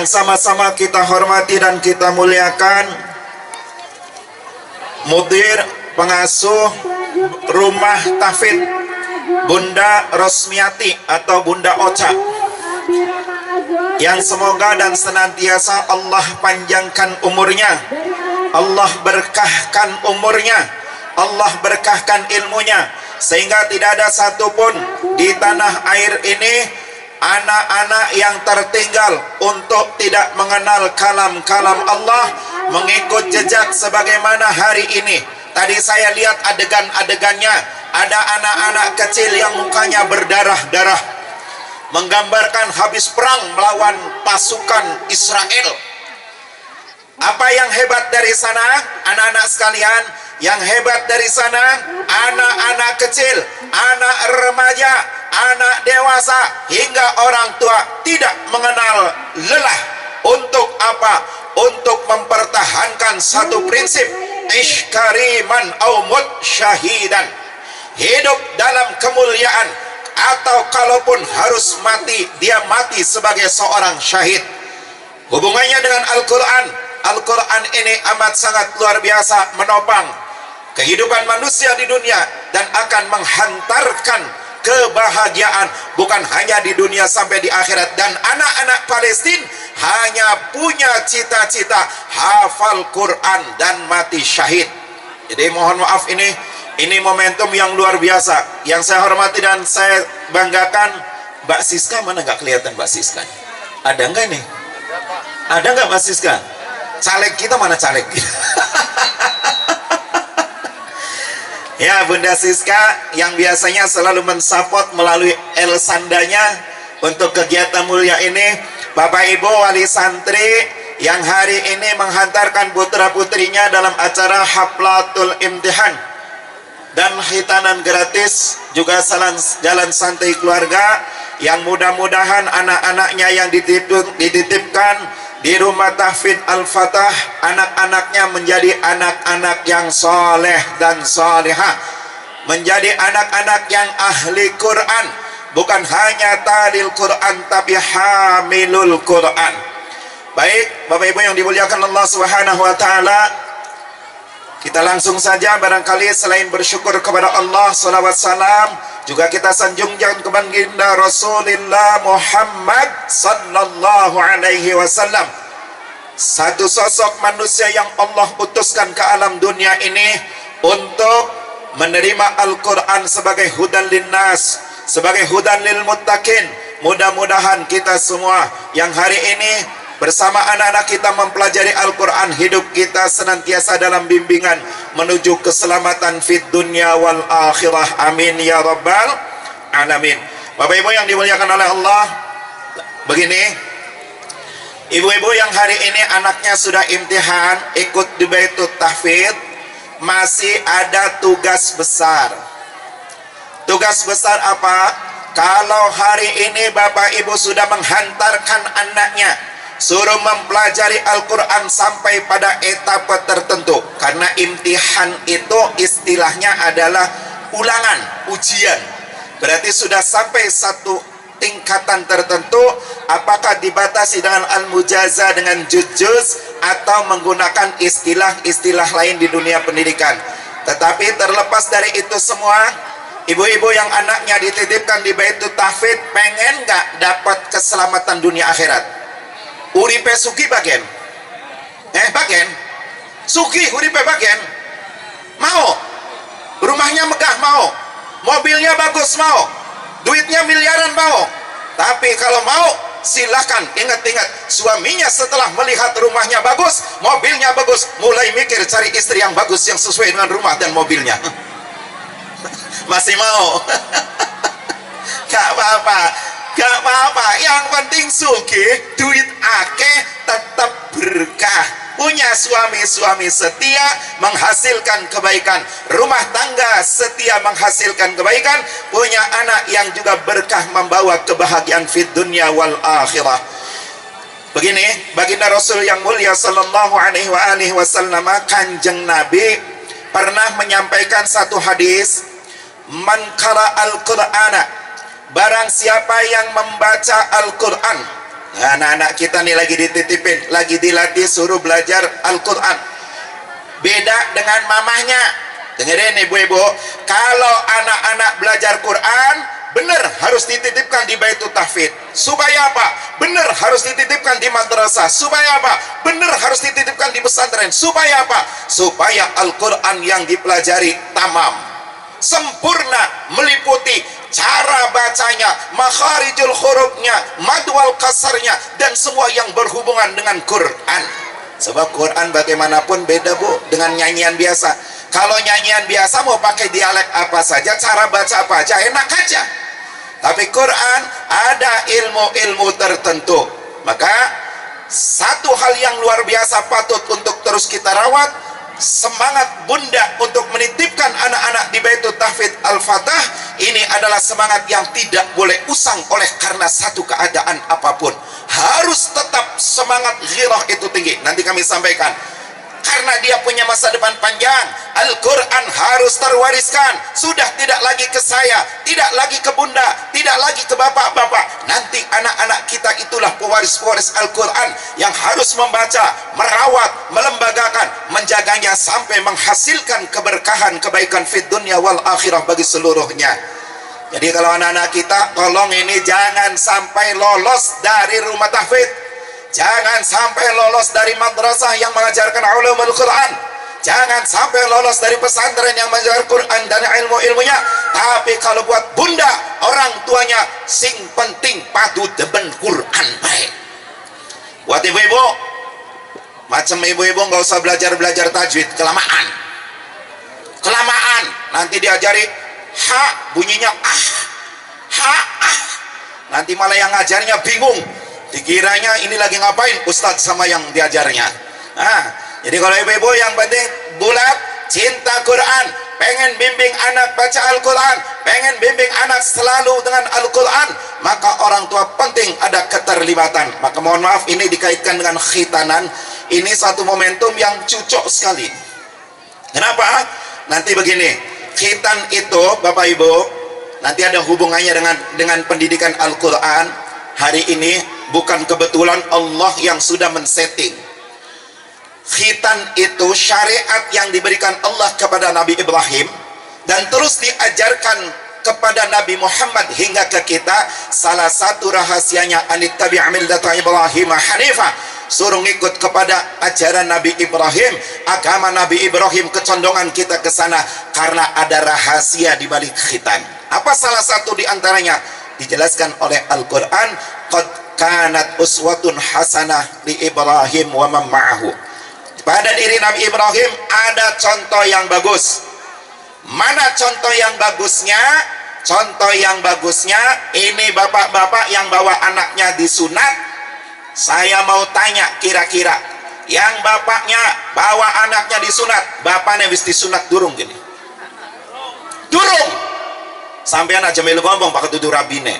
yang sama-sama kita hormati dan kita muliakan mudir pengasuh rumah tahfidz Bunda Rosmiati atau Bunda Ocha, yang semoga dan senantiasa Allah panjangkan umurnya, Allah berkahkan umurnya, Allah berkahkan ilmunya, sehingga tidak ada satupun di tanah air ini anak-anak yang tertinggal untuk tidak mengenal kalam-kalam Allah, mengikut jejak sebagaimana hari ini. Tadi saya lihat adegan-adegannya, ada anak-anak kecil yang mukanya berdarah-darah, menggambarkan habis perang melawan pasukan Israel. Apa yang hebat dari sana, anak-anak sekalian? Yang hebat dari sana, anak-anak kecil, anak remaja, anak dewasa, hingga orang tua tidak mengenal lelah. Untuk apa? Untuk mempertahankan satu prinsip, ish kariman au mut syahidan, hidup dalam kemuliaan, atau kalaupun harus mati, dia mati sebagai seorang syahid. Hubungannya dengan Al-Quran, Al-Quran ini amat sangat luar biasa, menopang kehidupan manusia di dunia dan akan menghantarkan kebahagiaan bukan hanya di dunia sampai di akhirat. Dan anak-anak Palestina hanya punya cita-cita hafal Quran dan mati syahid. Jadi mohon maaf, ini momentum yang luar biasa yang saya hormati dan saya banggakan. Mbak Siska mana? Nggak kelihatan Mbak Siska. Ada nggak nih? Ada nggak Mbak Siska? Caleg kita mana caleg? Ya, Bunda Siska yang biasanya selalu mensupport melalui El Sandanya untuk kegiatan mulia ini. Bapak Ibu wali santri yang hari ini menghantarkan putra putrinya dalam acara Haflatul Imtihan dan khitanan gratis, juga jalan santai keluarga, yang mudah-mudahan anak-anaknya yang dititipkan di rumah tahfidz Al-Fatah, anak-anaknya menjadi anak-anak yang soleh dan solehah, menjadi anak-anak yang ahli Quran, bukan hanya talil Quran tapi hamilul Quran. Baik Bapak Ibu yang dimuliakan Allah Subhanahu wa taala, kita langsung saja barangkali selain bersyukur kepada Allah, salawat salam juga kita sanjungkan kepada baginda Rasulullah Muhammad sallallahu alaihi wasallam, satu sosok manusia yang Allah utuskan ke alam dunia ini untuk menerima Al-Quran sebagai hudan linnas, sebagai hudan lil muttaqin. Mudah-mudahan kita semua yang hari ini bersama anak-anak kita mempelajari Al-Quran, hidup kita senantiasa dalam bimbingan menuju keselamatan fid dunya wal akhirah. Amin ya rabbal alamin. Bapak Ibu yang dimuliakan oleh Allah, begini, ibu-ibu yang hari ini anaknya sudah imtihan, ikut di Baitut Tahfidz, masih ada tugas besar. Tugas besar apa? Kalau hari ini Bapak Ibu sudah menghantarkan anaknya, suruh mempelajari Al-Quran sampai pada etapa tertentu. Karena imtihan itu istilahnya adalah ulangan, ujian. Berarti sudah sampai satu tingkatan tertentu, apakah dibatasi dengan al-mujaza, dengan juz-juz, atau menggunakan istilah-istilah lain di dunia pendidikan. Tetapi terlepas dari itu semua, ibu-ibu yang anaknya dititipkan di Baitut Tahfidz, pengen nggak dapat keselamatan dunia akhirat? Uripe suki bagian, bagian suki uripe bagian, mau rumahnya megah, mau mobilnya bagus, mau duitnya miliaran, mau. Tapi kalau mau, silahkan ingat-ingat, suaminya setelah melihat rumahnya bagus, mobilnya bagus, mulai mikir cari istri yang bagus yang sesuai dengan rumah dan mobilnya. Masih mau? Gak apa-apa, gak apa-apa, yang penting suki, duit akeh, tetap berkah. Punya suami-suami setia menghasilkan kebaikan, rumah tangga setia menghasilkan kebaikan, punya anak yang juga berkah membawa kebahagiaan fid dunya wal akhirah. Begini, baginda Rasul yang mulia sallallahu alaihi wasallam, Kanjeng Nabi pernah menyampaikan satu hadis, man qara al-Qur'ana, barang siapa yang membaca Al-Quran. Anak-anak kita nih lagi dititipin, lagi dilatih suruh belajar Al-Quran. Beda dengan mamahnya. Dengerin ibu-ibu, kalau anak-anak belajar Quran, benar harus dititipkan di Baitul Tahfidz. Supaya apa? Benar harus dititipkan di madrasah. Supaya apa? Benar harus dititipkan di pesantren. Supaya apa? Supaya Al-Quran yang dipelajari tamam, sempurna, meliputi cara bacanya, makharijul hurufnya, madwal kasarnya, dan semua yang berhubungan dengan Quran. Sebab Quran bagaimanapun beda bu dengan nyanyian biasa. Kalau nyanyian biasa mau pakai dialek apa saja, cara baca apa aja, enak aja. Tapi Quran ada ilmu-ilmu tertentu. Maka satu hal yang luar biasa patut untuk terus kita rawat, semangat bunda untuk menitipkan anak-anak di Baitul Tahfidz Al-Fatah ini adalah semangat yang tidak boleh usang oleh karena satu keadaan apapun. Harus tetap semangat ghirah itu tinggi. Nanti kami sampaikan. Karena dia punya masa depan panjang, Al-Quran harus terwariskan. Sudah tidak lagi ke saya, tidak lagi ke bunda, tidak lagi ke bapak-bapak. Nanti anak-anak kita itulah pewaris-pewaris Al-Quran yang harus membaca, merawat, melembagakan, menjaganya sampai menghasilkan keberkahan, kebaikan fid dunya wal akhirah bagi seluruhnya. Jadi kalau anak-anak kita, tolong ini jangan sampai lolos dari rumah tahfidz. Jangan sampai lolos dari madrasah yang mengajarkan ulumul Quran. Jangan sampai lolos dari pesantren yang mengajar Quran dan ilmu-ilmunya. Tapi kalau buat bunda, orang tuanya, sing penting padu deben Quran baik. Buat ibu-ibu, macam ibu-ibu nggak usah belajar tajwid, kelamaan. Nanti diajari ha bunyinya ha. Nanti malah yang ngajarnya bingung. Dikiranya ini lagi ngapain ustadz sama yang diajarnya. Jadi kalau ibu-ibu yang penting bulat, cinta Quran, pengen bimbing anak baca Al-Quran, pengen bimbing anak selalu dengan Al-Quran, maka orang tua penting ada keterlibatan. Maka mohon maaf, ini dikaitkan dengan khitanan. Ini satu momentum yang cocok sekali. Kenapa? Nanti begini, khitan itu Bapak Ibu nanti ada hubungannya dengan pendidikan Al-Quran. Hari ini bukan kebetulan Allah yang sudah men-setting. Khitan itu syariat yang diberikan Allah kepada Nabi Ibrahim dan terus diajarkan kepada Nabi Muhammad hingga ke kita. Salah satu rahasianya anittabi' millata Ibrahim hanifah, suruh ngikut kepada ajaran Nabi Ibrahim, agama Nabi Ibrahim. Kecondongan kita ke sana karena ada rahasia di balik khitan. Apa salah satu di antaranya? Dijelaskan oleh Al-Quran, qad kanat uswatun hasanah li Ibrahim wa man ma'ahu. Pada diri Nabi Ibrahim ada contoh yang bagus. Mana contoh yang bagusnya? Contoh yang bagusnya ini bapak-bapak yang bawa anaknya disunat. Saya mau tanya, kira-kira yang bapaknya bawa anaknya disunat, bapaknya wis disunat durung gini? Durung. Sampean aja melu ngomong pakai tutur rabine.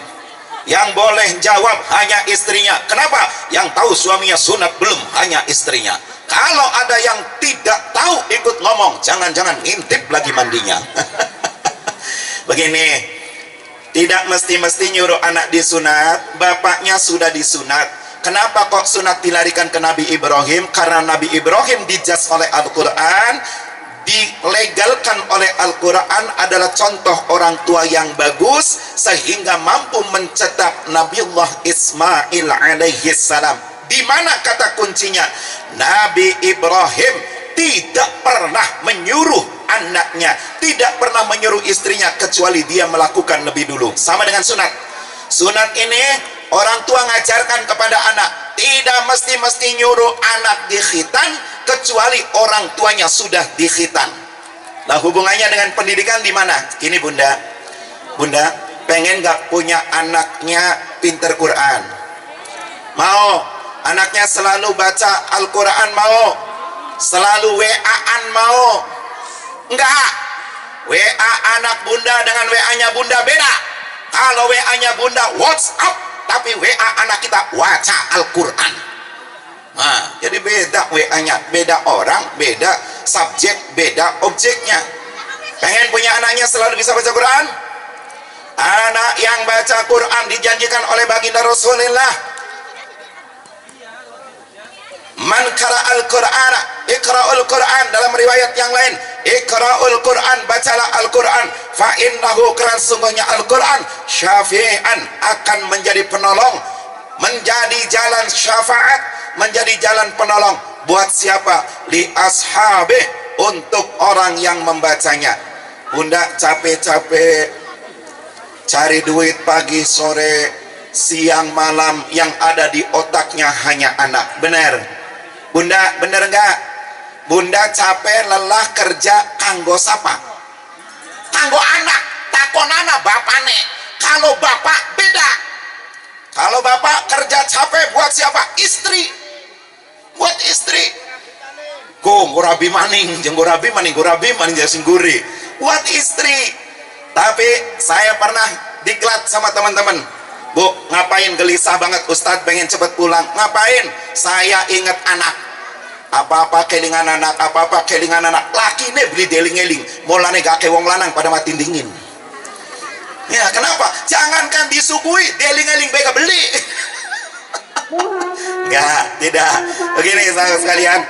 Yang boleh jawab hanya istrinya. Kenapa? Yang tahu suaminya sunat belum hanya istrinya. Kalau ada yang tidak tahu ikut ngomong, jangan-jangan ngintip lagi mandinya. Begini, tidak mesti nyuruh anak disunat, bapaknya sudah disunat. Kenapa kok sunat dilarikan ke Nabi Ibrahim? Karena Nabi Ibrahim dijaz oleh Al-Quran, dilegalkan oleh Al-Quran, adalah contoh orang tua yang bagus sehingga mampu mencetak Nabiullah Ismail alaihi salam. Di mana kata kuncinya? Nabi Ibrahim tidak pernah menyuruh anaknya, tidak pernah menyuruh istrinya kecuali dia melakukan lebih dulu. Sama dengan sunat. Sunat ini orang tua ngajarkan kepada anak, tidak mesti nyuruh anak dikhitan kecuali orang tuanya sudah dikhitan. Nah, hubungannya dengan pendidikan di mana? Gini bunda, pengen gak punya anaknya pinter Quran? Mau? Anaknya selalu baca Al-Quran? Mau? Selalu WA-an? Mau? Enggak. WA anak bunda dengan WA-nya bunda beda. Kalau WA-nya bunda WhatsApp, tapi WA anak kita waca Al-Quran. Nah, jadi beda WA-nya, beda orang, beda subjek, beda objeknya. Pengen punya anaknya selalu bisa baca Quran? Anak yang baca Quran dijanjikan oleh baginda Rasulullah, Man qara'al Qur'ana iqra'ul Qur'an, dalam riwayat yang lain iqra'ul Qur'an, bacalah Al-Qur'an, fa innahu, karena sungguhnya Al-Qur'an syafi'an, akan menjadi penolong, menjadi jalan syafaat, menjadi jalan penolong buat siapa? Li ashabi, untuk orang yang membacanya. Bunda capek-capek cari duit pagi sore siang malam, yang ada di otaknya hanya anak. Bener Bunda, bener enggak? Bunda capek lelah kerja kanggo siapa? Kanggo anak. Takonana bapane. Kalau bapak beda. Kalau bapak kerja capek buat siapa? Istri. Buat istri. Gorabi maning, gorabi maning jasingguri. Buat istri. Tapi saya pernah diklat sama teman-teman. Bu, ngapain gelisah banget Ustadz, pengen cepet pulang. Ngapain? Saya ingat anak. Apa-apa kelingan anak, apa-apa kelingan anak. Laki nih beli deling-eling, mulane gak ke wong lanang pada mati dingin. Ya kenapa? Jangankan disuguhi, deling-eling bega beli. Enggak, tidak. Begini saudara sekalian,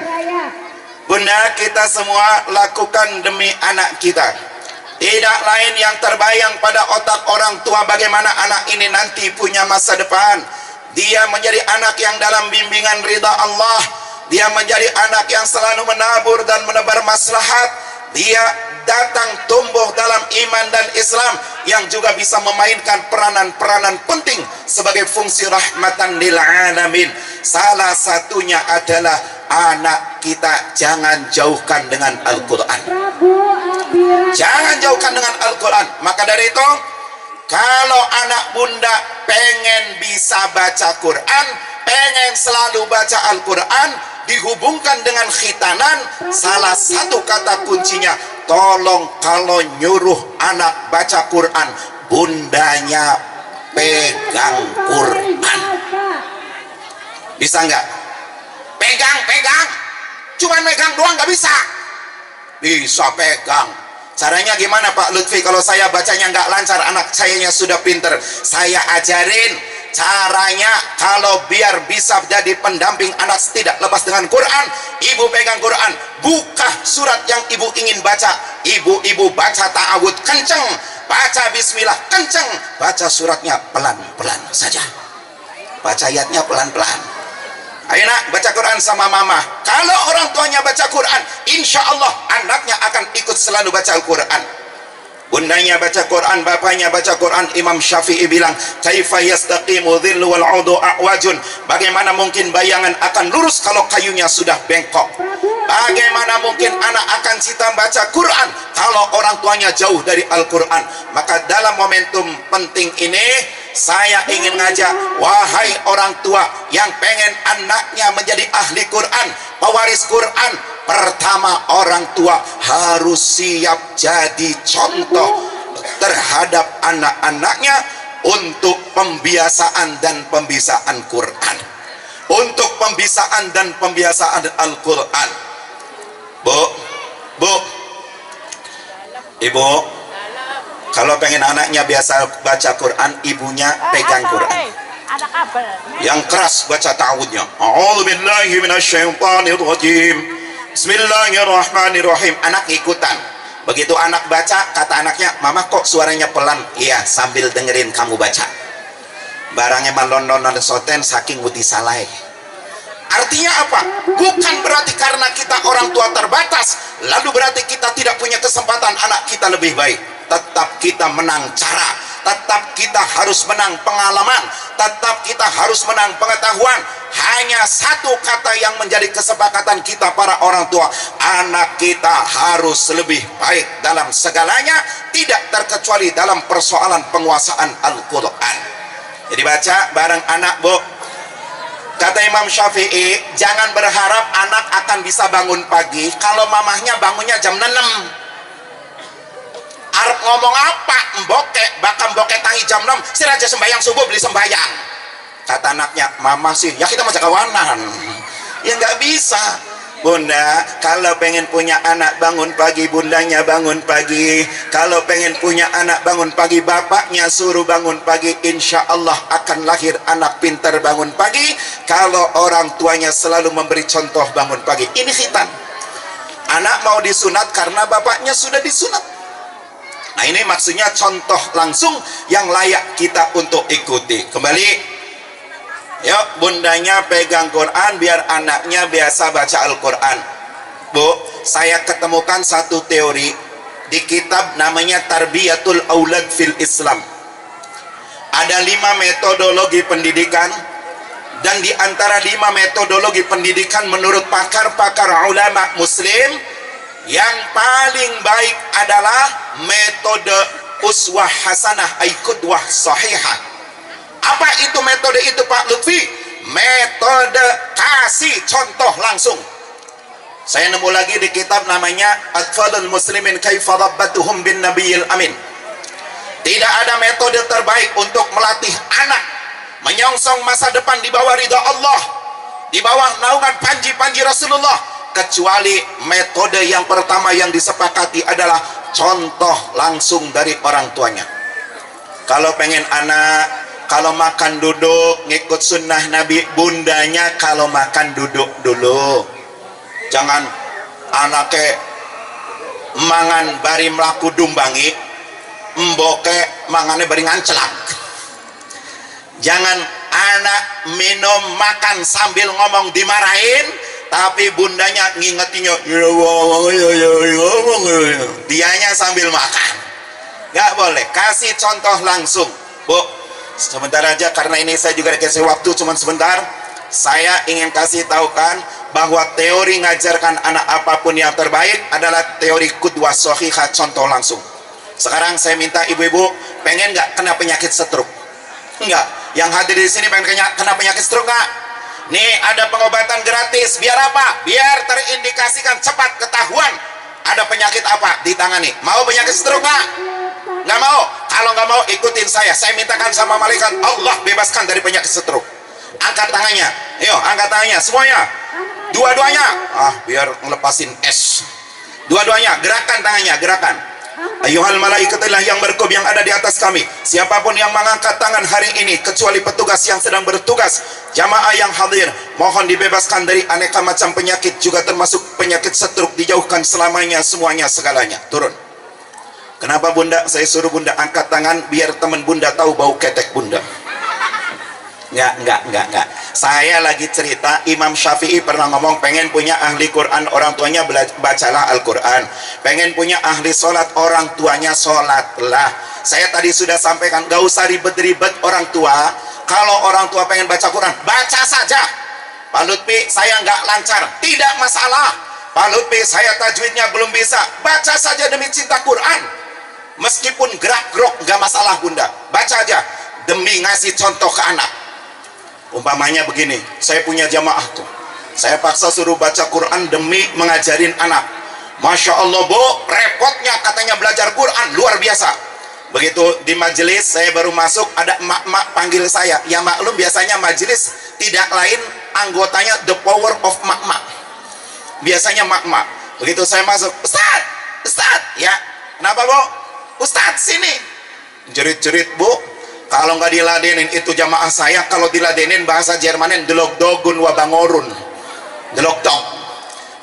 Bunda, kita semua lakukan demi anak kita. Tidak lain yang terbayang pada otak orang tua bagaimana anak ini nanti punya masa depan. Dia menjadi anak yang dalam bimbingan ridha Allah. Dia menjadi anak yang selalu menabur dan menebar maslahat. Dia datang tumbuh dalam iman dan Islam, yang juga bisa memainkan peranan-peranan penting sebagai fungsi rahmatan lil alamin. Salah satunya adalah anak kita jangan jauhkan dengan Al-Quran. Jangan jauhkan dengan Al-Quran. Maka dari itu, kalau anak bunda pengen bisa baca Quran, pengen selalu baca Al-Quran, dihubungkan dengan khitanan, salah satu kata kuncinya, tolong kalau nyuruh anak baca Quran, bundanya pegang Quran. Bisa nggak? Pegang, cuman megang doang nggak bisa. Bisa pegang. Caranya gimana Pak Lutfi? Kalau saya bacanya nggak lancar, anak sayanya sudah pinter, saya ajarin caranya. Kalau biar bisa jadi pendamping anak tidak lepas dengan Quran, ibu pegang Quran, buka surat yang ibu ingin baca, ibu baca ta'awud kenceng, baca bismillah kenceng, baca suratnya pelan-pelan saja, baca ayatnya pelan-pelan. Ayo nak, baca Quran sama mama. Kalau orang tuanya baca Quran, insya Allah anaknya akan ikut selalu baca Al-Quran. Bundanya baca Quran, bapaknya baca Quran. Imam Syafi'i bilang, kaifa yastaqimu dhillu wal 'udu a'wajun. Bagaimana mungkin bayangan akan lurus kalau kayunya sudah bengkok? Bagaimana mungkin anak akan cita baca Quran kalau orang tuanya jauh dari Al-Quran? Maka dalam momentum penting ini, saya ingin ngajak, wahai orang tua yang pengen anaknya menjadi ahli Quran, pewaris Quran, pertama orang tua harus siap jadi contoh terhadap anak-anaknya untuk pembiasaan dan pembisaan Quran, untuk pembisaan dan pembiasaan Al-Quran. Bu, ibu, kalau pengen anaknya biasa baca Quran, ibunya pegang Quran. Yang keras baca ta'awudnya. A'udzubillahi minasyaitonirrajim. Bismillahirrahmanirrahim. Anak ikutan. Begitu anak baca, kata anaknya, mama kok suaranya pelan? Iya, sambil dengerin kamu baca. Barangnya malondon dan soten saking muti salai. Artinya apa? Bukan berarti karena kita orang tua terbatas, lalu berarti kita tidak punya kesempatan anak kita lebih baik. Tetap kita menang cara, tetap kita harus menang pengalaman, tetap kita harus menang pengetahuan. Hanya satu kata yang menjadi kesepakatan kita para orang tua, anak kita harus lebih baik dalam segalanya, tidak terkecuali dalam persoalan penguasaan Al-Quran. Jadi baca bareng anak, bu. Kata Imam Syafi'i, jangan berharap anak akan bisa bangun pagi kalau mamahnya bangunnya jam 6. Arep ngomong apa? Mbokek, bakal mbokek tangi jam 6, si raja sembahyang subuh beli sembahyang. Kata anaknya, mama sih, ya kita mau kawanan. Ya nggak bisa. Bunda, kalau pengen punya anak bangun pagi, bundanya bangun pagi. Kalau pengen punya anak bangun pagi, bapaknya suruh bangun pagi. Insya Allah akan lahir anak pintar bangun pagi. Kalau orang tuanya selalu memberi contoh bangun pagi. Ini khitan. Anak mau disunat karena bapaknya sudah disunat. Nah, ini maksudnya contoh langsung yang layak kita untuk ikuti. Kembali. Yuk, bundanya pegang Quran biar anaknya biasa baca Al-Quran. Bu, saya ketemukan satu teori di kitab namanya Tarbiyatul Aulad fil Islam. Ada 5 metodologi pendidikan, dan di antara 5 metodologi pendidikan menurut pakar-pakar ulama muslim, yang paling baik adalah metode uswah hasanah ay qudwah sahihah. Apa itu metode itu Pak Lutfi? Metode kasih contoh langsung. Saya nemu lagi di kitab namanya Atfalul Muslimin Kaifa Rabbatuhum bin Nabiyil Amin. Tidak ada metode terbaik untuk melatih anak menyongsong masa depan di bawah ridha Allah, di bawah naungan panji-panji Rasulullah, kecuali metode yang pertama yang disepakati adalah contoh langsung dari orang tuanya. Kalau pengen anak kalau makan duduk ngikut sunnah Nabi, bundanya kalau makan duduk dulu. Jangan anaknya mangan bari melaku dumbangi, mboke mangannya bari ngancelak. Jangan anak minum makan sambil ngomong dimarahin, tapi bundanya ngingetinya dianya sambil makan. Gak boleh, kasih contoh langsung. Bu, sebentar aja karena ini saya juga dikasih waktu cuma sebentar. Saya ingin kasih tahukan bahwa teori ngajarkan anak apapun yang terbaik adalah teori qudwah shahihah, contoh langsung. Sekarang saya minta ibu-ibu, pengen nggak kena penyakit stroke? Enggak. Yang hadir di sini pengen kena penyakit stroke nggak? Nih ada pengobatan gratis. Biar apa? Biar terindikasikan cepat ketahuan ada penyakit apa ditangani. Mau penyakit stroke nggak? Nggak mau. Kalau nggak mau ikutin saya mintakan sama malaikat Allah bebaskan dari penyakit stroke. Angkat tangannya, ayo angkat tangannya semuanya, dua-duanya. Biar ngelepasin es. Dua-duanya, gerakan tangannya, gerakan. Ayuhal malaikatilah yang berkub yang ada di atas kami, siapapun yang mengangkat tangan hari ini kecuali petugas yang sedang bertugas, jamaah yang hadir, mohon dibebaskan dari aneka macam penyakit, juga termasuk penyakit stroke, dijauhkan selamanya semuanya segalanya. Turun. Kenapa bunda? Saya suruh bunda angkat tangan biar teman bunda tahu bau ketek bunda. Enggak. Saya lagi cerita, Imam Syafi'i pernah ngomong pengen punya ahli Quran, orang tuanya bacalah Al-Quran. Pengen punya ahli sholat, orang tuanya sholatlah. Saya tadi sudah sampaikan, gak usah ribet-ribet orang tua. Kalau orang tua pengen baca Quran, baca saja. Pak Lutfi, saya nggak lancar, tidak masalah. Pak Lutfi, saya tajwidnya belum bisa, baca saja demi cinta Quran. Meskipun gerak-gerok gak masalah bunda, baca aja demi ngasih contoh ke anak. Umpamanya begini, saya punya jamaah tuh, saya paksa suruh baca Quran demi mengajarin anak. Masya Allah bu, repotnya katanya belajar Quran luar biasa. Begitu di majelis saya baru masuk, ada emak-emak panggil saya. Ya maklum biasanya majelis tidak lain anggotanya the power of emak-emak, biasanya emak-emak. Begitu saya masuk, Ustaz ya, kenapa bu? Ustaz sini, jerit-jerit bu, kalau nggak diladenin itu jamaah saya, kalau diladenin bahasa Jermanin delok dogun wabangorun, delok dog.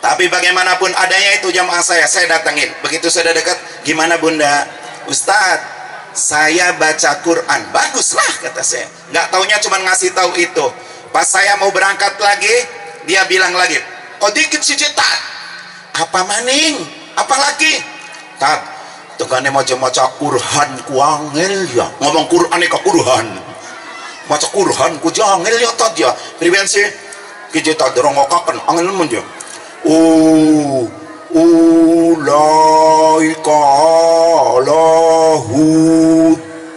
Tapi bagaimanapun adanya itu jamaah saya datangin. Begitu sudah dekat, gimana bunda? Ustaz, saya baca Quran, baguslah kata saya. Nggak taunya cuma ngasih tahu itu. Pas saya mau berangkat lagi, dia bilang lagi, kok dikit sih cetak? Apa maning? Apa lagi? Tat, tukane maca-maca Quran ku angel ya. Ngomong Quran ke Quran. Maca Quran ku jangel ya tad ya. Priben sih? Ki jeta drongokaken angel men ya. Ulaika lahu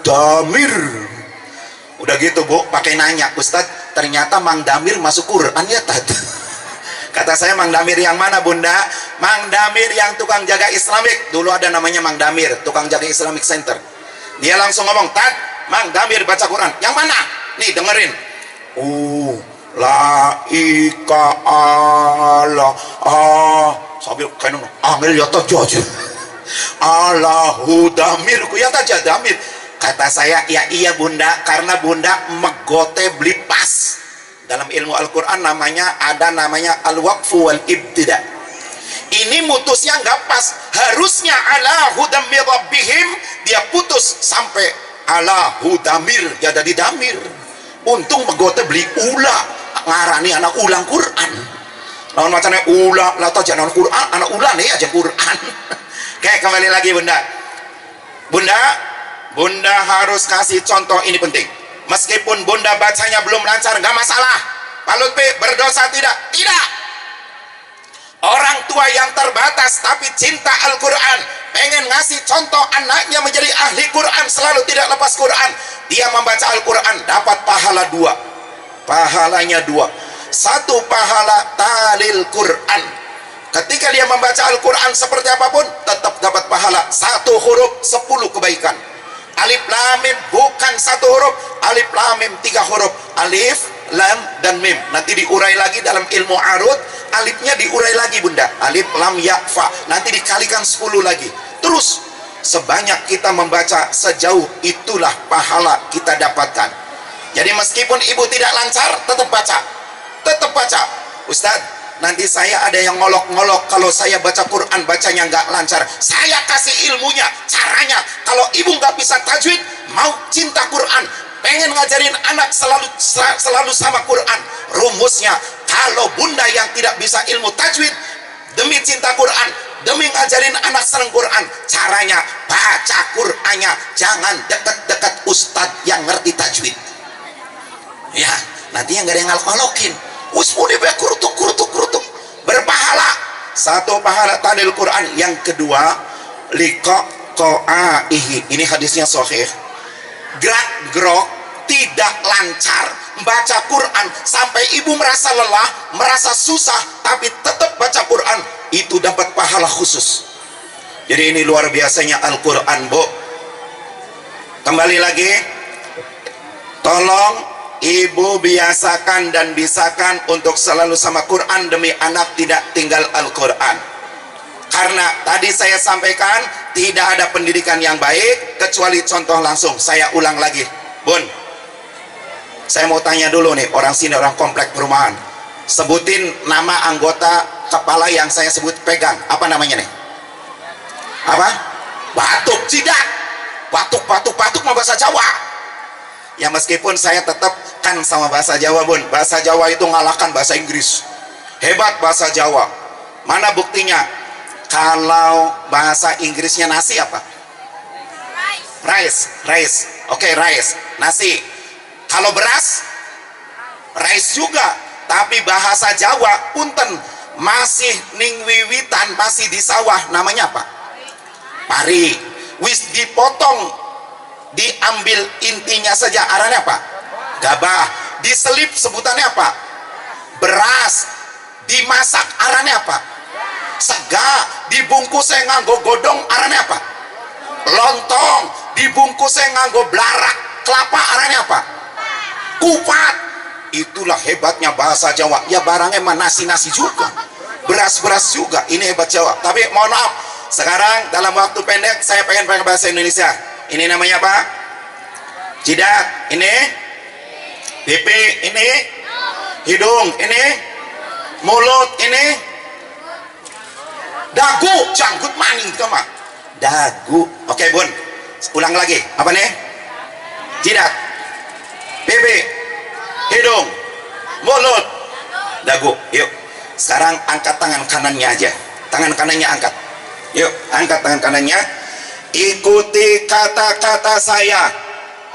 damir. Udah gitu bu, pakai nanya, Ustadz ternyata Mang Damir masuk Quran ya tad. Kata saya, Mang Damir yang mana bunda? Mang Damir yang tukang jaga Islamik. Dulu ada namanya Mang Damir, tukang jaga Islamic Center. Dia langsung ngomong, Tad, Mang Damir baca Quran. Yang mana? Nih dengerin. La ika ala abil kanun angel ya tajaj Allahu damirku ya tajaj damir. Kata saya, ya iya bunda, karena bunda megote beli pas. Dalam ilmu Al-Quran ada namanya al-waqfu wal ibtida. Ini mutusnya nggak pas, harusnya ala hudam mir rabbihim, dia putus sampai ala hudamir, ya jadi damir. Untung megote beli ula, ngarani anak ulang Quran. Lawan macamnya ula, lah jangan Quran, anak ulang nih aja Quran. Kayak kembali lagi Bunda harus kasih contoh, ini penting. Meskipun bunda bacanya belum lancar, nggak masalah. Pak Lutfi berdosa tidak? Tidak. Orang tua yang terbatas tapi cinta Al-Quran, pengen ngasih contoh anaknya menjadi ahli Quran, selalu tidak lepas Quran. Dia membaca Al-Quran, dapat pahala 2. Pahalanya 2. 1 pahala talil Quran. Ketika dia membaca Al-Quran seperti apapun, tetap dapat pahala. 1 huruf 10 kebaikan. Alif lam mim bukan 1 huruf, alif lam mim 3 huruf, alif lam dan mim. Nanti diurai lagi dalam ilmu arud, alifnya diurai lagi bunda, alif lam ya fa, nanti dikalikan 10 lagi. Terus sebanyak kita membaca, sejauh itulah pahala kita dapatkan. Jadi meskipun ibu tidak lancar, tetap baca. Ustadz, nanti saya ada yang ngolok-ngolok kalau saya baca Quran bacanya nggak lancar. Saya kasih ilmunya, caranya. Kalau ibu nggak bisa tajwid, mau cinta Quran, pengen ngajarin anak selalu sama Quran, rumusnya, kalau bunda yang tidak bisa ilmu tajwid, demi cinta Quran, demi ngajarin anak seneng Quran, caranya baca Qurannya, jangan deket-deket ustadz yang ngerti tajwid. Ya, nanti yang nggak ada yang ngalok-ngalokin. Usmudi be kurutuk berpahala. 1 pahala talil Quran. Yang kedua, liqaqaihi. Ini hadisnya sahih. Gerak-gerok tidak lancar baca Quran sampai ibu merasa lelah, merasa susah, tapi tetap baca Quran, itu dapat pahala khusus. Jadi ini luar biasanya Al-Quran, Bu. Kembali lagi, tolong ibu biasakan dan bisakan untuk selalu sama Quran demi anak tidak tinggal Al-Quran. Karena tadi saya sampaikan, tidak ada pendidikan yang baik kecuali contoh langsung. Saya ulang lagi, Bun, saya mau tanya dulu nih, orang sini, orang komplek perumahan, sebutin nama anggota kepala yang saya sebut pegang, apa namanya nih? Apa? Batuk, tidak. Batuk mah bahasa Jawa. Ya meskipun saya tetap kan sama bahasa Jawa, Bun. Bahasa Jawa itu ngalahkan bahasa Inggris. Hebat bahasa Jawa. Mana buktinya? Kalau bahasa Inggrisnya nasi apa? Rice. Oke, rice. Nasi. Kalau beras? Rice juga. Tapi bahasa Jawa, punten, masih ningwiwitan, masih di sawah, namanya apa? Pari. Wis dipotong, diambil intinya saja, arahnya apa? Gabah. Diselip sebutannya apa? Beras. Dimasak arahnya apa? Sega. Dibungkusnya nganggo godong arahnya apa? Lontong. Dibungkusnya nganggo blarak kelapa arahnya apa? Kupat. Itulah hebatnya bahasa Jawa. Ya barangnya mah nasi-nasi juga, beras-beras juga. Ini hebat Jawa. Tapi mohon maaf, sekarang dalam waktu pendek saya pengen pakai bahasa Indonesia. Ini namanya apa? Jidat. Ini pipi. Ini hidung. Ini mulut. Ini dagu. Janggut maning kemah. Dagu. Oke, Bun, ulang lagi. Apa nih? Jidat, pipi, hidung, mulut, dagu. Yuk, sekarang angkat tangan kanannya aja. Tangan kanannya angkat. Yuk, angkat tangan kanannya. Ikuti kata-kata saya.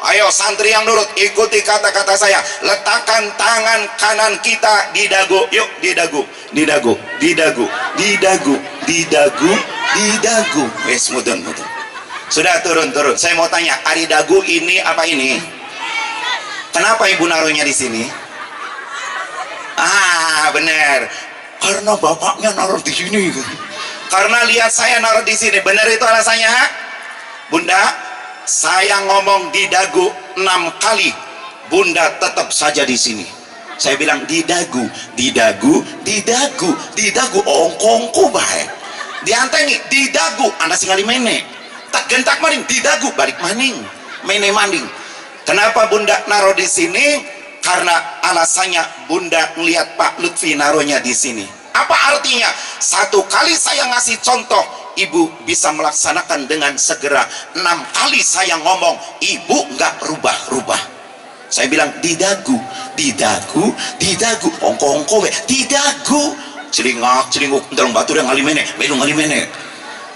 Ayo santri yang nurut, ikuti kata-kata saya. Letakkan tangan kanan kita di dagu. Yuk, di dagu, di dagu, di dagu, di dagu, di dagu, di dagu. Wes, mudun. Sudah, turun. Saya mau tanya, ari dagu ini apa ini? Kenapa ibu naruhnya di sini? Ah, benar. Karena bapaknya naruh di sini. Karena lihat saya naruh di sini. Benar itu alasannya? Bunda, saya ngomong di dagu 6 kali, Bunda tetap saja di sini. Saya bilang di dagu, di dagu, di dagu, di dagu, ongkongku baik. Diantengi di dagu, anda singali mene. Tak gentak maning di dagu, balik maning, mene maning. Kenapa bunda naruh di sini? Karena alasannya bunda ngelihat Pak Lutfi naruhnya di sini. Apa artinya? Satu kali saya ngasih contoh, ibu bisa melaksanakan dengan segera. 6 kali saya ngomong, ibu nggak rubah-rubah. Saya bilang di dagu, di dagu, di dagu, ongko-ongko, di dagu, celingak, celinguk, dalam batu dan ngalimene, belum ngalimene.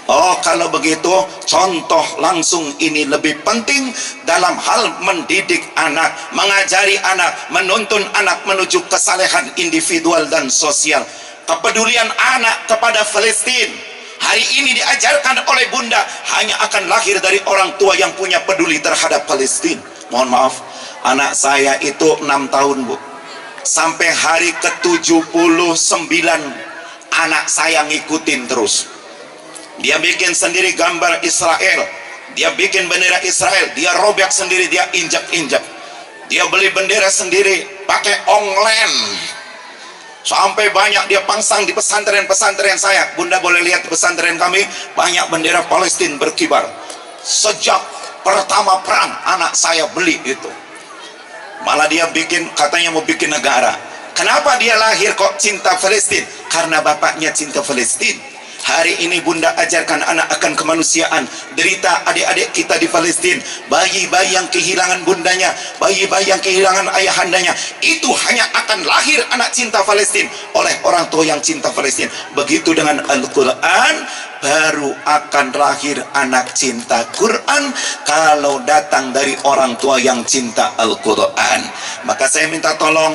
Oh, kalau begitu contoh langsung ini lebih penting dalam hal mendidik anak, mengajari anak, menuntun anak menuju kesalehan individual dan sosial. Kepedulian anak kepada Palestina hari ini diajarkan oleh bunda hanya akan lahir dari orang tua yang punya peduli terhadap Palestina. Mohon maaf, anak saya itu 6 tahun bu, sampai hari ke-79 anak saya ngikutin terus. Dia bikin sendiri gambar Israel, dia bikin bendera Israel, dia robek sendiri, dia injak-injak, dia beli bendera sendiri pakai online, sampai banyak dia pasang di pesantren-pesantren saya. Bunda boleh lihat di pesantren kami banyak bendera Palestina berkibar. Sejak pertama perang anak saya beli itu. Malah dia bikin, katanya mau bikin negara. Kenapa dia lahir kok cinta Palestina? Karena bapaknya cinta Palestina. Hari ini bunda ajarkan anak akan kemanusiaan. Derita adik-adik kita di Palestina, bayi-bayi yang kehilangan bundanya, bayi-bayi yang kehilangan ayahandanya, itu hanya akan lahir anak cinta Palestina oleh orang tua yang cinta Palestina. Begitu dengan Al-Quran, baru akan lahir anak cinta Quran kalau datang dari orang tua yang cinta Al-Quran. Maka saya minta tolong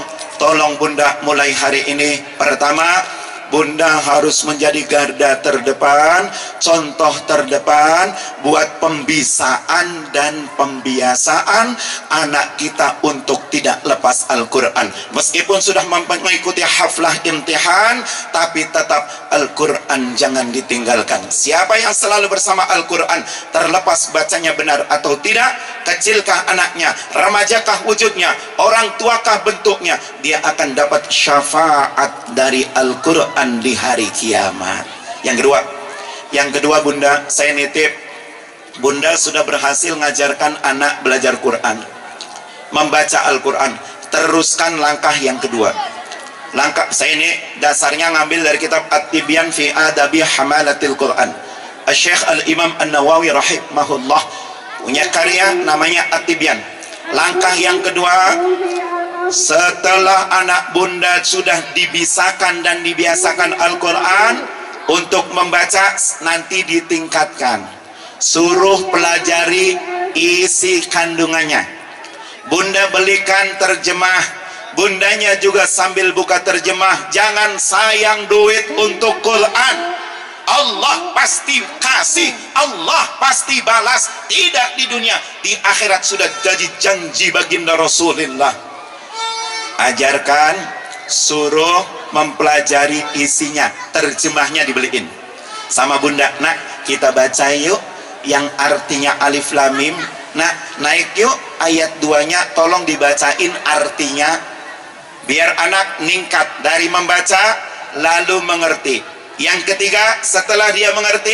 bunda mulai hari ini, pertama bunda harus menjadi garda terdepan, contoh terdepan buat pembisaan dan pembiasaan anak kita untuk tidak lepas Al-Quran. Meskipun sudah mengikuti haflah imtihan, tapi tetap Al-Quran jangan ditinggalkan. Siapa yang selalu bersama Al-Quran, terlepas bacanya benar atau tidak, kecilkah anaknya, remajakah wujudnya, orang tuakah bentuknya, dia akan dapat syafaat dari Al-Quran di hari kiamat. Yang kedua bunda, saya nitip, bunda sudah berhasil ngajarkan anak belajar Quran, membaca Al-Quran. Teruskan langkah yang kedua. Langkah saya ini dasarnya ngambil dari kitab At-Tibyan fi Adabi Hamalatil Quran. Syekh Al-Imam An-Nawawi rahimahullah punya karya namanya At-Tibyan. Langkah yang kedua, setelah anak bunda sudah dibisakan dan dibiasakan Al-Quran untuk membaca, nanti ditingkatkan, suruh pelajari isi kandungannya. Bunda belikan terjemah, bundanya juga sambil buka terjemah. Jangan sayang duit untuk Quran. Allah pasti kasih, Allah pasti balas. Tidak di dunia, di akhirat sudah jadi janji baginda Rasulullah. Ajarkan, suruh mempelajari isinya, terjemahnya dibeliin sama bunda. Nak, kita baca yuk yang artinya alif lam mim. Nak, naik yuk ayat 2-nya, tolong dibacain artinya, biar anak ningkat dari membaca lalu mengerti. Yang ketiga, setelah dia mengerti,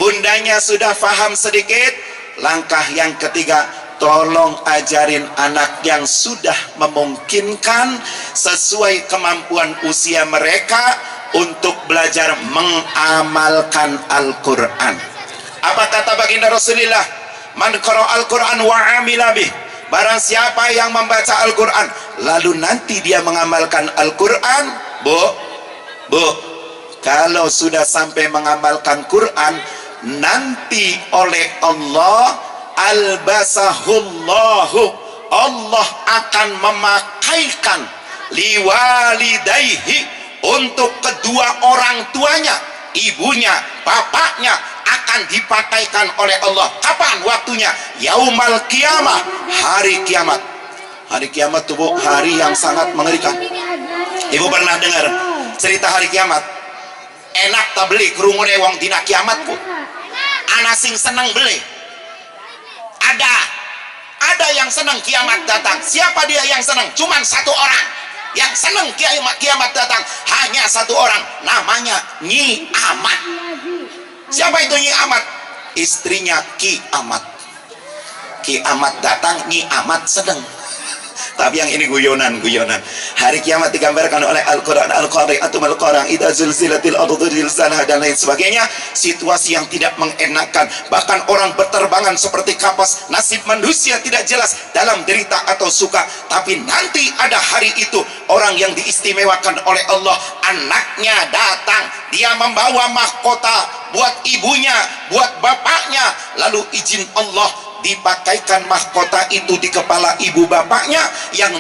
bundanya sudah paham sedikit, langkah yang ketiga, tolong ajarin anak yang sudah memungkinkan sesuai kemampuan usia mereka untuk belajar mengamalkan Al-Quran. Apa kata baginda Rasulullah? Man qara Al-Quran wa amila bih. Barang siapa yang membaca Al-Quran lalu nanti dia mengamalkan Al-Quran, bu, kalau sudah sampai mengamalkan Quran, nanti oleh Allah albasahullahu, Allah akan memakaikan liwalidayhi, untuk kedua orang tuanya, ibunya, bapaknya, akan dipakaikan oleh Allah. Kapan waktunya? Yaumal kiamah, hari kiamat. Hari kiamat itu bu, hari yang sangat mengerikan. Ibu pernah dengar cerita hari kiamat? Enak tak beli kerumune wong dina kiamatku, anak sing seneng beli. Ada yang senang kiamat datang. Siapa dia yang senang? Cuman satu orang. yang senang kiamat datang hanya satu orang, namanya Nyi Amat. Siapa itu Nyi Amat? Istrinya Ki Amat. Ki Amat datang, Nyi Amat sedang. Tapi yang ini guyonan. Hari kiamat digambarkan oleh Al-Quran, Al-Qari'atu mal-Qari'ah, idza zulzilatil ardu zilzalaha, dan lain sebagainya. Situasi yang tidak mengenakan, bahkan orang berterbangan seperti kapas. Nasib manusia tidak jelas dalam derita atau suka. Tapi nanti ada hari itu, orang yang diistimewakan oleh Allah, anaknya datang, dia membawa mahkota buat ibunya, buat bapaknya, lalu izin Allah dipakaikan mahkota itu di kepala ibu bapaknya, yang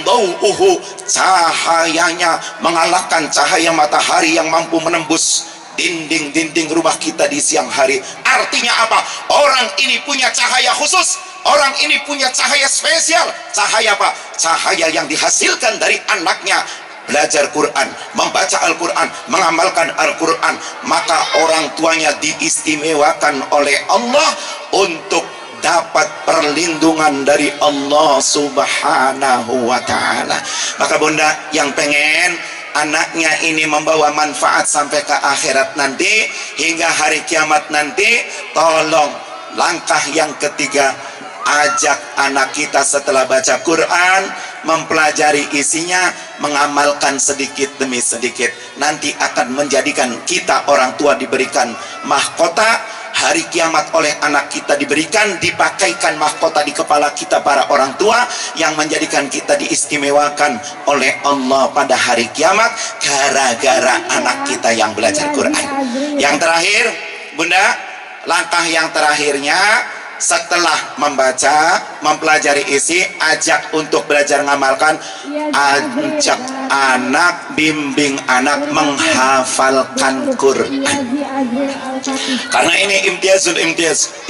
cahayanya mengalahkan cahaya matahari yang mampu menembus dinding-dinding rumah kita di siang hari. Artinya apa? Orang ini punya cahaya khusus, orang ini punya cahaya spesial. Cahaya apa? Cahaya yang dihasilkan dari anaknya belajar Quran, membaca Al-Quran, mengamalkan Al-Quran. Maka orang tuanya diistimewakan oleh Allah untuk dapat perlindungan dari Allah Subhanahu wa ta'ala. Maka bunda yang pengen anaknya ini membawa manfaat sampai ke akhirat nanti, hingga hari kiamat nanti, tolong langkah yang ketiga, ajak anak kita setelah baca Quran, mempelajari isinya, mengamalkan sedikit demi sedikit. Nanti akan menjadikan kita orang tua diberikan mahkota. Hari kiamat oleh anak kita diberikan, dipakaikan mahkota di kepala kita para orang tua, yang menjadikan kita diistimewakan oleh Allah pada hari kiamat gara-gara anak kita yang belajar Quran. Yang terakhir bunda, langkah yang terakhirnya, setelah membaca, mempelajari isi, ajak untuk belajar mengamalkan, ajak anak, bimbing anak menghafalkan Quran. Karena ini imtiaz,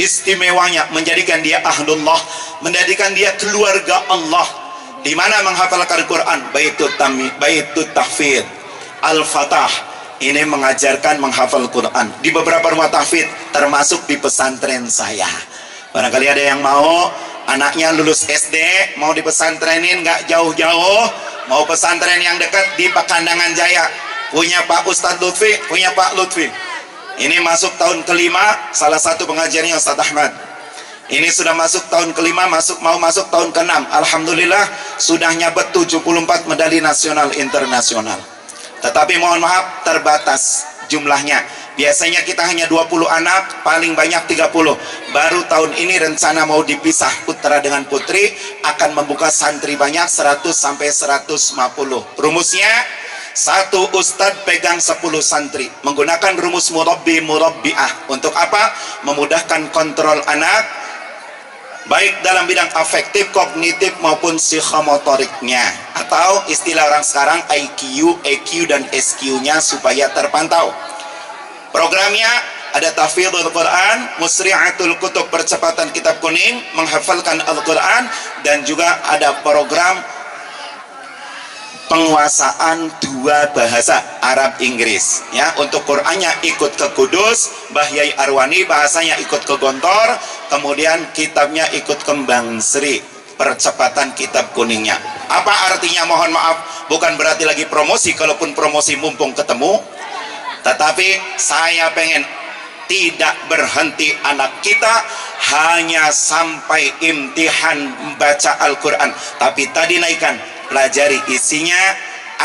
istimewanya menjadikan dia ahlullah, menjadikan dia keluarga Allah. Di mana menghafalkan Quran? Baitut tahfidz, Al-Fatah. Ini mengajarkan menghafal Quran di beberapa rumah tahfidz, termasuk di pesantren saya. Barangkali ada yang mau anaknya lulus SD, mau dipesantrenin nggak jauh-jauh, mau pesantren yang dekat di Pekandangan Jaya, punya Pak Ustadz Lutfi, punya Pak Lutfi. Ini masuk tahun kelima, salah satu pengajarnya Ustadz Ahmad. Ini sudah masuk tahun kelima, mau masuk tahun ke-6. Alhamdulillah sudah nyabet 74 medali nasional internasional. Tetapi mohon maaf, terbatas jumlahnya. Biasanya kita hanya 20 anak, paling banyak 30. Baru tahun ini rencana mau dipisah putra dengan putri, akan membuka santri banyak 100 sampai 150. Rumusnya, satu ustadz pegang 10 santri, menggunakan rumus murabbi'ah. Untuk apa? Memudahkan kontrol anak, baik dalam bidang afektif, kognitif maupun psikomotoriknya, atau istilah orang sekarang IQ, EQ dan SQ-nya supaya terpantau. Programnya ada tahfidzul Quran, musri'atul kutub, percepatan kitab kuning, menghafalkan Al-Quran, dan juga ada program penguasaan 2 bahasa, Arab Inggris. Ya, untuk Qurannya ikut ke Kudus, Mbah Yai Arwani, bahasanya ikut ke Gontor, kemudian kitabnya ikut ke Bang Sri, percepatan kitab kuningnya. Apa artinya? Mohon maaf, bukan berarti lagi promosi, kalaupun promosi mumpung ketemu. Tetapi saya pengen tidak berhenti anak kita hanya sampai imtihan membaca Al-Quran, tapi tadi naikkan, pelajari isinya,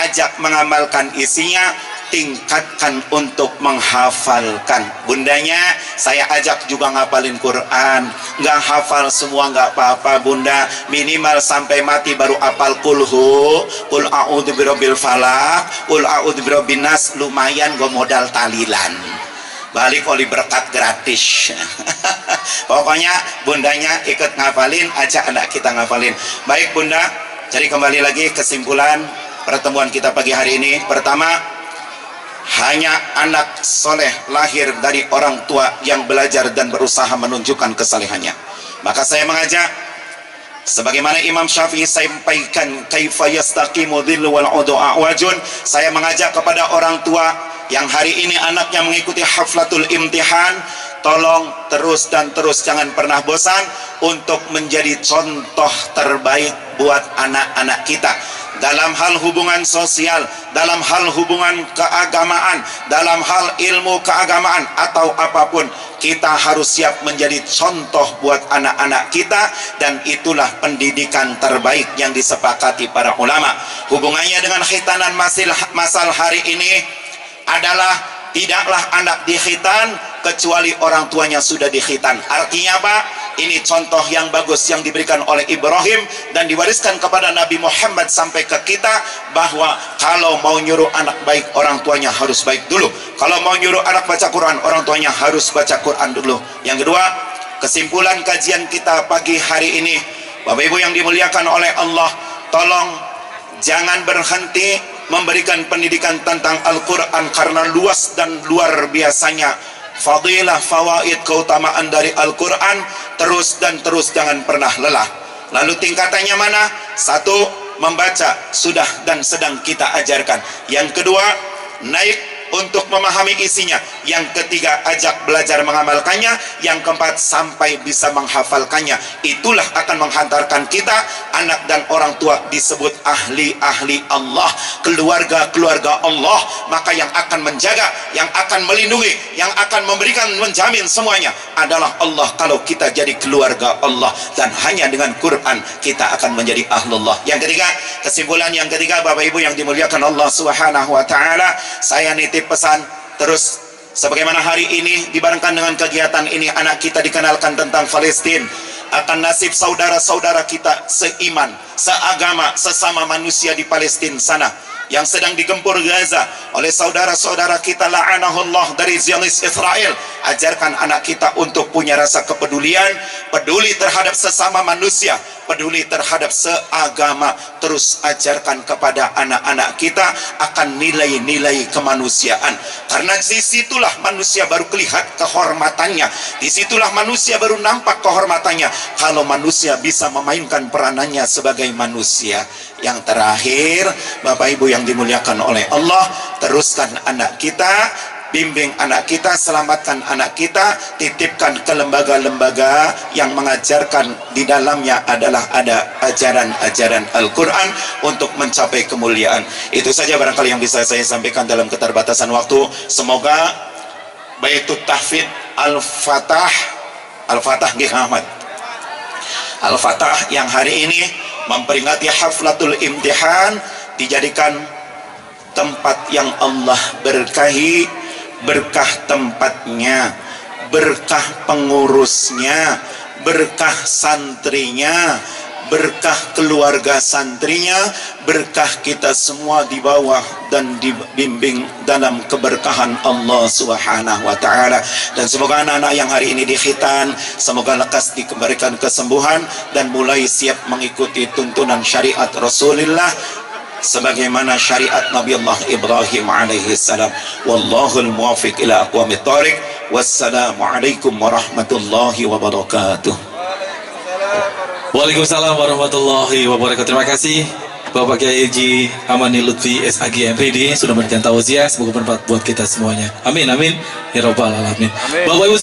ajak mengamalkan isinya, tingkatkan untuk menghafalkan. Bundanya saya ajak juga ngapalin Quran. Nggak hafal semua nggak apa-apa bunda, minimal sampai mati baru apal kulhu, kul a'udzu birabbil falaq, kul a'udzu birabbin nas. Lumayan gue modal talilan, balik oleh berkat gratis. Pokoknya bundanya ikut ngapalin, ajak anak kita ngapalin. Baik bunda, jadi kembali lagi kesimpulan pertemuan kita pagi hari ini. Pertama, hanya anak soleh lahir dari orang tua yang belajar dan berusaha menunjukkan kesalehannya. Maka saya mengajak, sebagaimana Imam Syafi'i sampaikan, kaifa yastaqimu dhillu wal udu a'wajun. Saya mengajak kepada orang tua yang hari ini anaknya mengikuti haflatul imtihan, tolong terus dan terus, jangan pernah bosan untuk menjadi contoh terbaik buat anak-anak kita. Dalam hal hubungan sosial, dalam hal hubungan keagamaan, dalam hal ilmu keagamaan atau apapun, kita harus siap menjadi contoh buat anak-anak kita, dan itulah pendidikan terbaik yang disepakati para ulama. Hubungannya dengan khitanan masal hari ini adalah tidaklah anak dikhitan kecuali orang tuanya sudah dikhitan. Artinya apa? Ini contoh yang bagus yang diberikan oleh Ibrahim dan diwariskan kepada Nabi Muhammad sampai ke kita, bahwa kalau mau nyuruh anak baik, orang tuanya harus baik dulu. Kalau mau nyuruh anak baca Quran, orang tuanya harus baca Quran dulu. Yang kedua, kesimpulan kajian kita pagi hari ini, Bapak Ibu yang dimuliakan oleh Allah, tolong jangan berhenti memberikan pendidikan tentang Al-Quran, karena luas dan luar biasanya fadilah, fawaid, keutamaan dari Al-Quran, terus dan terus, jangan pernah lelah. Lalu tingkatannya mana? Satu, membaca, sudah dan sedang kita ajarkan. Yang kedua, naik untuk memahami isinya. Yang ketiga, ajak belajar mengamalkannya. Yang keempat, sampai bisa menghafalkannya. Itulah akan menghantarkan kita, anak dan orang tua, disebut ahli-ahli Allah, keluarga-keluarga Allah. Maka yang akan menjaga, yang akan melindungi, yang akan memberikan, menjamin semuanya adalah Allah. Kalau kita jadi keluarga Allah, dan hanya dengan Quran kita akan menjadi ahlullah. Yang ketiga, kesimpulan yang ketiga, Bapak Ibu yang dimuliakan Allah Subhanahu wa taala, saya nitip pesan terus. Sebagaimana hari ini dibarengkan dengan kegiatan ini, anak kita dikenalkan tentang Palestina, akan nasib saudara-saudara kita seiman, seagama, sesama manusia di Palestina sana, yang sedang digempur Gaza oleh saudara-saudara kita la'anahullah dari Zionis Israel. Ajarkan anak kita untuk punya rasa kepedulian, peduli terhadap sesama manusia, peduli terhadap seagama. Terus ajarkan kepada anak-anak kita akan nilai-nilai kemanusiaan, karena disitulah manusia baru kelihatan kehormatannya, disitulah manusia baru nampak kehormatannya, kalau manusia bisa memainkan peranannya sebagai manusia. Yang terakhir, Bapak Ibu yang dimuliakan oleh Allah, teruskan anak kita, bimbing anak kita, selamatkan anak kita, titipkan ke lembaga-lembaga yang mengajarkan di dalamnya adalah ada ajaran-ajaran Al-Quran untuk mencapai kemuliaan. Itu saja barangkali yang bisa saya sampaikan dalam keterbatasan waktu. Semoga Baitut Tahfidz Al-Fatah Nggih Ahmad Al-Fatah yang hari ini memperingati haflatul imtihan dijadikan tempat yang Allah berkahi, berkah tempatnya, berkah pengurusnya, berkah santrinya, berkah keluarga santrinya, berkah kita semua di bawah dan dibimbing dalam keberkahan Allah Subhanahu wa taala. Dan semoga anak-anak yang hari ini dikhitan semoga lekas diberikan kesembuhan dan mulai siap mengikuti tuntunan syariat Rasulullah sebagaimana syariat Nabi Allah Ibrahim alaihi salam. Wallahul muwaffiq ila aqwamit thoriq. Wassalamualaikum warahmatullahi wabarakatuh. Waalaikumsalam warahmatullahi wabarakatuh. Terima kasih Bapak Kiai Haji Amani Lutfi SAG MPD sudah memberikan tausiah, semoga bermanfaat buat kita semuanya. Amin amin ya rabbal alamin. Bapak Ibu